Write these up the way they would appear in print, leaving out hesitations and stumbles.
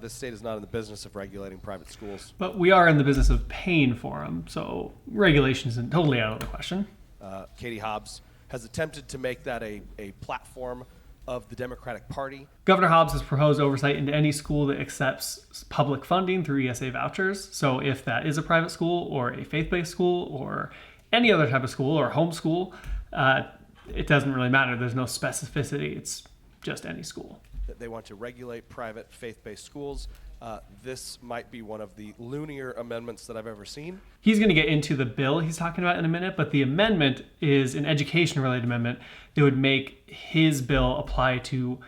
this state is not in the business of regulating private schools. But we are in the business of paying for them, so regulation isn't totally out of the question. Katie Hobbs has attempted to make that a platform of the Democratic Party. Governor Hobbs has proposed oversight into any school that accepts public funding through ESA vouchers. So if that is a private school or a faith-based school or any other type of school or homeschool, it doesn't really matter. There's no specificity. It's just any school. That they want to regulate private faith-based schools. This might be one of the loonier amendments that I've ever seen. He's going to get into the bill he's talking about in a minute, but the amendment is an education-related amendment that would make his bill apply to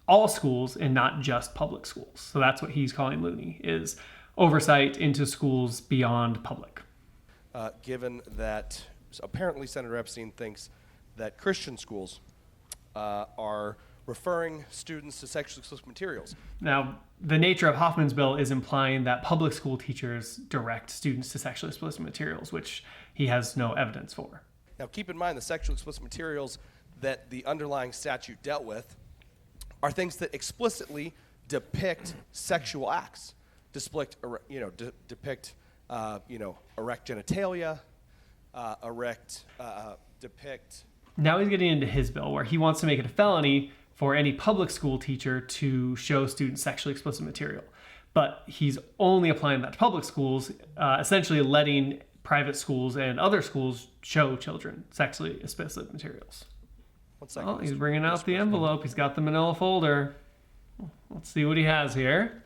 all schools and not just public schools. So that's what he's calling loony, is oversight into schools beyond public. Given that apparently Senator Epstein thinks that Christian schools are referring students to sexually explicit materials. Now, the nature of Hoffman's bill is implying that public school teachers direct students to sexually explicit materials, which he has no evidence for. Now, keep in mind the sexually explicit materials that the underlying statute dealt with are things that explicitly depict sexual acts, depict erect genitalia, depict. Now he's getting into his bill where he wants to make it a felony for any public school teacher to show students sexually explicit material. But he's only applying that to public schools, essentially letting private schools and other schools show children sexually explicit materials. 1 second. Oh, he's bringing out the envelope. He's got the manila folder. Let's see what he has here.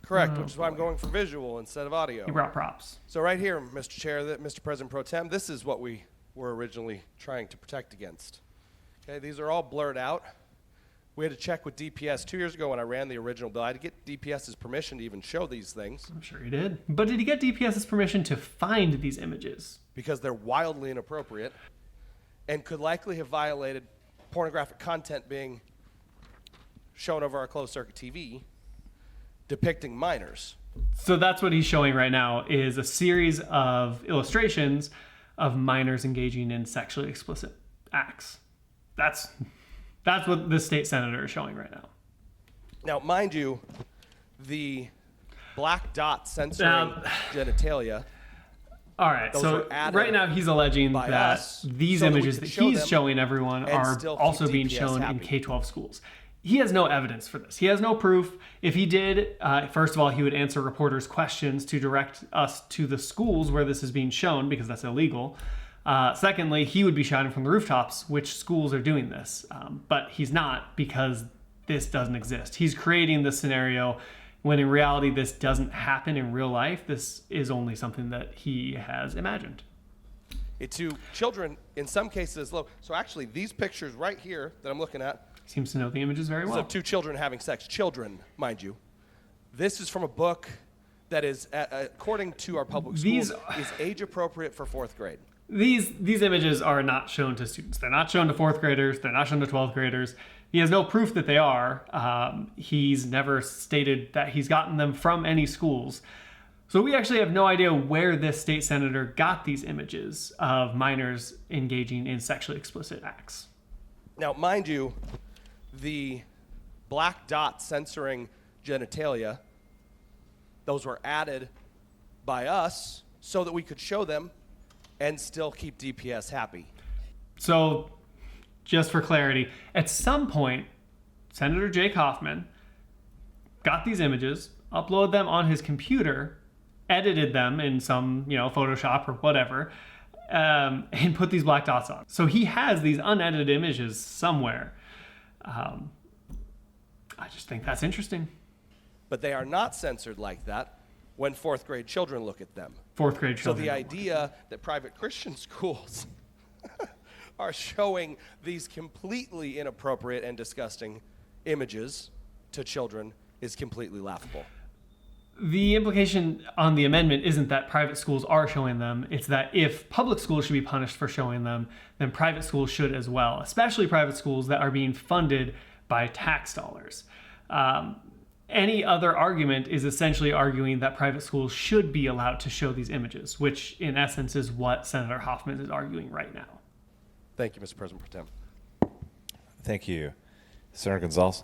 Correct, which is why I'm going for visual instead of audio. He brought props. So right here, Mr. Chair, Mr. President Pro Tem, this is what we were originally trying to protect against. Okay, these are all blurred out. We had to check with DPS 2 years ago when I ran the original bill. I had to get DPS's permission to even show these things. I'm sure he did. But did he get DPS's permission to find these images? Because they're wildly inappropriate and could likely have violated pornographic content being shown over our closed-circuit TV depicting minors. So that's what he's showing right now, is a series of illustrations of minors engaging in sexually explicit acts. That's what this state senator is showing right now. Now, mind you, the black dot censoring genitalia. All right, so right now he's alleging that these images that he's showing everyone are also being shown in K-12 schools. He has no evidence for this. He has no proof. If he did, first of all, he would answer reporters' questions to direct us to the schools where this is being shown, because that's illegal. Secondly, he would be shouting from the rooftops which schools are doing this. But he's not, because this doesn't exist. He's creating this scenario when in reality this doesn't happen in real life. This is only something that he has imagined. To children, in some cases, low. So actually, these pictures right here that I'm looking at, seems to know the images very well. So 2 children having sex. Children, mind you. This is from a book that is, according to our public schools, is age appropriate for 4th grade. These images are not shown to students. They're not shown to 4th graders. They're not shown to 12th graders. He has no proof that they are. He's never stated that he's gotten them from any schools. So we actually have no idea where this state senator got these images of minors engaging in sexually explicit acts. Now, mind you, the black dot censoring genitalia, those were added by us so that we could show them and still keep DPS happy. So, just for clarity, at some point, Senator Jake Hoffman got these images, uploaded them on his computer, edited them in some, Photoshop or whatever, and put these black dots on. So he has these unedited images somewhere. I just think that's interesting. But they are not censored like that when 4th grade children look at them. 4th grade children. So the idea that private Christian schools are showing these completely inappropriate and disgusting images to children is completely laughable. The implication on the amendment isn't that private schools are showing them. It's that if public schools should be punished for showing them, then private schools should as well, especially private schools that are being funded by tax dollars. Any other argument is essentially arguing that private schools should be allowed to show these images, which in essence is what Senator Hoffman is arguing right now. Thank you, Mr. President Pro Tem. Thank you. Senator Gonzalez.